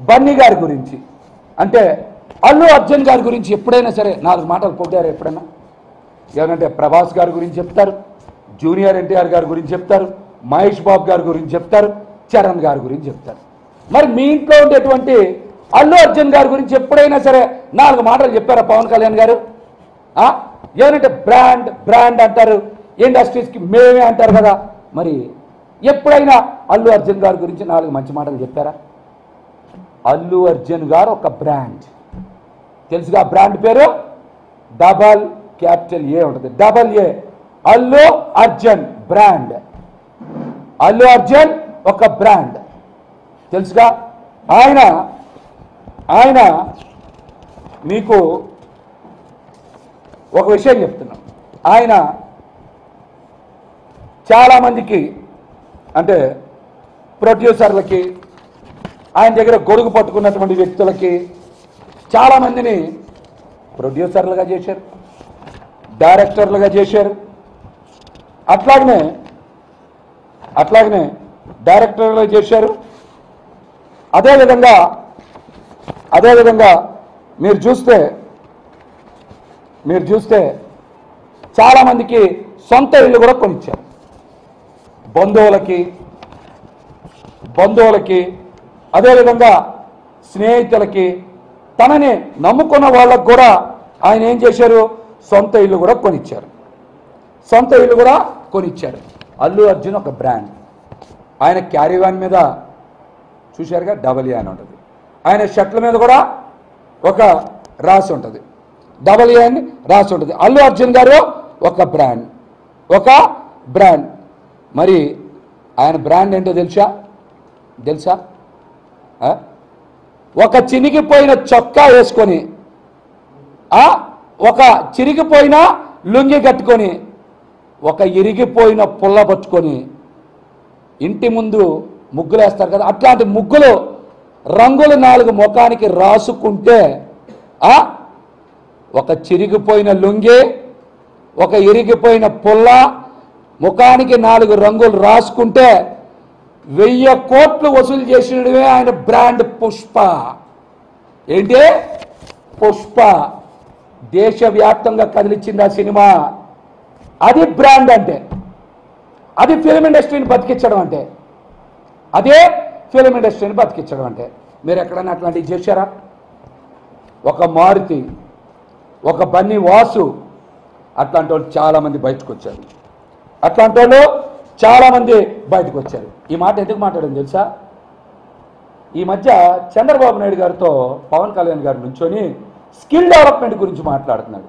బన్నీ గారి గురించి అంటే అల్లు అర్జున్ గారి గురించి ఎప్పుడైనా సరే 4 మాటలు పొగిడారు ఎప్పుడైనా? ఏమంటే ప్రభాస్ గారి గురించి చెప్తారు, జూనియర్ ఎన్టీఆర్ గారి గురించి చెప్తారు, మహేష్ బాబు గారి గురించి చెప్తారు, చరణ్ గారి గురించి చెప్తారు. మరి మీ ఇంట్లో ఉండేటువంటి అల్లు అర్జున్ గారి గురించి ఎప్పుడైనా సరే 4 మాటలు చెప్పారా పవన్ కళ్యాణ్ గారు? ఏమంటే బ్రాండ్ బ్రాండ్ అంటారు, ఇండస్ట్రీస్కి మేమే అంటారు కదా. మరి ఎప్పుడైనా అల్లు అర్జున్ గారి గురించి 4 మంచి మాటలు చెప్పారా? అల్లు అర్జున్ గారు ఒక బ్రాండ్, తెలుసుగా బ్రాండ్ పేరు డబల్ క్యాపిటల్ ఏ ఉంటుంది, double A, Allu Arjun brand. Allu Arjun ఒక బ్రాండ్ తెలుసుగా. ఆయన మీకు ఒక విషయం చెప్తున్నాం. ఆయన చాలామందికి అంటే ప్రొడ్యూసర్లకి, ఆయన దగ్గర గొడుగు పట్టుకున్నటువంటి వ్యక్తులకి చాలామందిని ప్రొడ్యూసర్లుగా చేశారు, డైరెక్టర్లుగా చేశారు. అట్లాగనే డైరెక్టర్లుగా చేశారు. అదేవిధంగా మీరు చూస్తే చాలామందికి సొంత ఇల్లు కూడా కొనిచ్చారు. బంధువులకి అదేవిధంగా స్నేహితులకి, తనని నమ్ముకున్న వాళ్ళకు కూడా ఆయన ఏం చేశారు? సొంత ఇల్లు కూడా కొనిచ్చారు. అల్లు అర్జున్ ఒక బ్రాండ్. ఆయన క్యారీవాన్ మీద చూశారుగా డబల్ ఏ అని ఉంటుంది, ఆయన షర్ట్ల మీద కూడా ఒక రాసి ఉంటుంది, డబల్ ఏ అని రాసి ఉంటుంది. అల్లు అర్జున్ గారు ఒక బ్రాండ్. మరి ఆయన బ్రాండ్ ఏంటో తెలుసా? ఒక చినిగిపోయిన చొక్కా వేసుకొని, ఒక చిరిగిపోయిన లుంగి కట్టుకొని, ఒక ఇరిగిపోయిన పుల్ల పట్టుకొని ఇంటి ముందు ముగ్గులు వేస్తారు కదా, అట్లాంటి ముగ్గులు రంగులు 4 ముఖానికి రాసుకుంటే, ఒక చిరిగిపోయిన లుంగి, ఒక ఇరిగిపోయిన పుల్ల, ముఖానికి 4 రంగులు రాసుకుంటే 1000 కోట్లు వసూలు చేసినవే ఆయన బ్రాండ్ పుష్ప. ఏంటి? పుష్ప. దేశవ్యాప్తంగా కదిలిచ్చింది ఆ సినిమా. అది బ్రాండ్ అంటే, అది ఫిల్మ్ ఇండస్ట్రీని బతికించడం అంటే, మీరు ఎక్కడైనా అట్లాంటివి చేశారా? ఒక మారుతి, ఒక బన్నీ వాసు, అట్లాంటి వాళ్ళు చాలామంది బయటకు వచ్చారు. ఈ మాట ఎందుకు మాట్లాడాను తెలుసా? ఈ మధ్య చంద్రబాబు నాయుడు గారితో పవన్ కళ్యాణ్ గారు నుంచొని స్కిల్ డెవలప్మెంట్ గురించి మాట్లాడుతున్నాడు.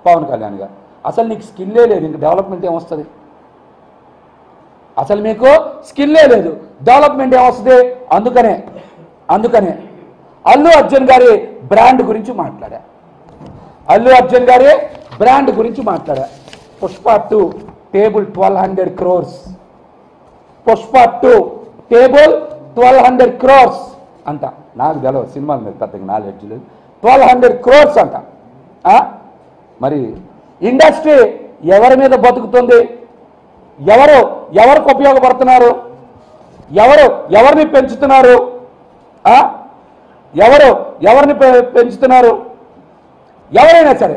పవన్ కళ్యాణ్ గారు, అసలు నీకు స్కిల్లే లేదు, ఇంక డెవలప్మెంట్ ఏమొస్తుంది? అసలు మీకు స్కిల్లే లేదు, డెవలప్మెంట్ ఏమొస్తుంది? అందుకనే అల్లు అర్జున్ గారి బ్రాండ్ గురించి మాట్లాడా. Pushpa 2 table 1200 crores. Pushpa 2 table 1200 crores అంట. నాకు తెలియదు, సినిమాల మీద పెద్దగా నాలెడ్జ్ లేదు. 1200 crores అంట. మరి ఇండస్ట్రీ ఎవరి మీద బతుకుతుంది? ఎవరికి ఉపయోగపడుతున్నారు? ఎవరిని పెంచుతున్నారు? ఎవరైనా సరే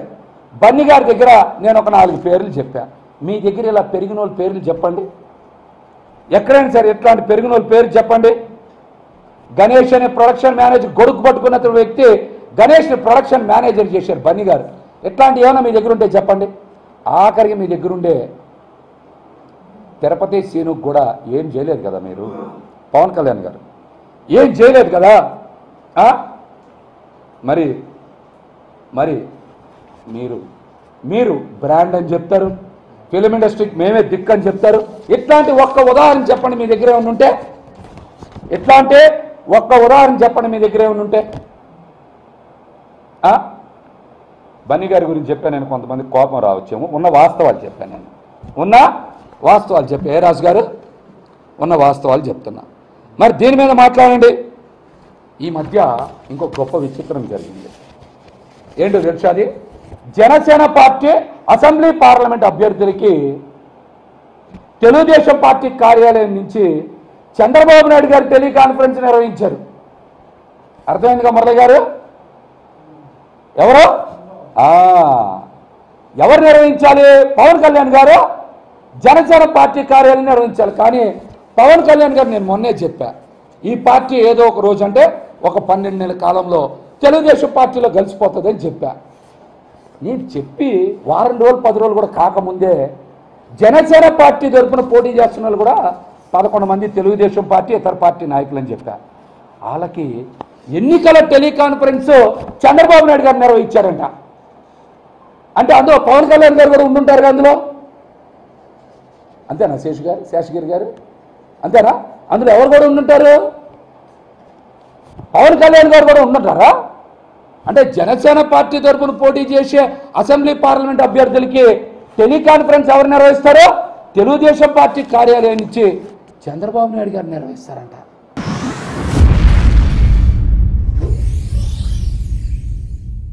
బన్నీ గారి దగ్గర నేను ఒక 4 పేర్లు చెప్పా. మీ దగ్గర ఇలా పెరిగిన వాళ్ళ పేర్లు చెప్పండి. ఎక్కడైనా సరే ఇట్లాంటి పెరిగిన వాళ్ళ పేరు చెప్పండి. గణేష్ అనే ప్రొడక్షన్ మేనేజర్ గొడుగు పట్టుకున్న వ్యక్తి గణేష్ని ప్రొడక్షన్ మేనేజర్ చేశారు బన్నీ గారు. ఇట్లాంటి ఏమైనా మీ దగ్గర ఉంటే చెప్పండి. ఆఖరికి మీ దగ్గరుండే తిరుపతి సీనుకు కూడా ఏం చేయలేదు కదా మీరు, పవన్ కళ్యాణ్ గారు ఏం చేయలేదు కదా. మరి మీరు బ్రాండ్ అని చెప్తారు, ఫిలిం ఇండస్ట్రీకి మేమే దిక్కు అని చెప్తారు. ఇట్లాంటి ఒక్క ఉదాహరణ చెప్పండి మీ దగ్గర ఏమైనా ఉంటే. బన్నీ గారి గురించి చెప్పాను నేను, కొంతమంది కోపం రావచ్చేమో. ఉన్న వాస్తవాలు చెప్పా. ఏ రాజు గారు, ఉన్న వాస్తవాలు చెప్తున్నా. మరి దీని మీద మాట్లాడండి. ఈ మధ్య ఇంకో గొప్ప విచిత్రం జరిగింది. ఏంటో తెలుసా? అది జనసేన పార్టీ అసెంబ్లీ పార్లమెంట్ అభ్యర్థులకి తెలుగుదేశం పార్టీ కార్యాలయం నుంచి చంద్రబాబు నాయుడు గారు టెలికాన్ఫరెన్స్ నిర్వహించారు. అర్థమైందిగా మురళి గారు? ఎవరు నిర్వహించాలి? పవన్ కళ్యాణ్ గారు జనసేన పార్టీ కార్యాలయం నిర్వహించాలి. కానీ పవన్ కళ్యాణ్ గారు నేను మొన్నే చెప్పా, ఈ పార్టీ ఏదో ఒక రోజు అంటే ఒక 12 నెలల కాలంలో తెలుగుదేశం పార్టీలో కలిసిపోతుందని చెప్పా. నేను చెప్పి వారం రోజులు 10 రోజులు కూడా కాకముందే జనసేన పార్టీ తరఫున పోటీ చేస్తున్న వాళ్ళు కూడా 11 మంది తెలుగుదేశం పార్టీ ఇతర పార్టీ నాయకులు అని చెప్పా. వాళ్ళకి ఎన్నికల టెలికాన్ఫరెన్స్ చంద్రబాబు నాయుడు గారు నిర్వహించారంట. అంటే అందులో పవన్ కళ్యాణ్ గారు కూడా ఉండుంటారు అందులో. అంతేనా శేషగిరి గారు? అంతేనా? అందులో ఎవరు కూడా ఉండుంటారు? పవన్ కళ్యాణ్ గారు కూడా ఉండుంటారా? అంటే జనసేన పార్టీ తరఫున పోటీ చేసే అసెంబ్లీ పార్లమెంట్ అభ్యర్థులకి టెలికాన్ఫరెన్స్ ఎవరు నిర్వహిస్తారో తెలుగుదేశం పార్టీ కార్యాలయం నుంచి చంద్రబాబు నాయుడు గారు నిర్వహిస్తారంట.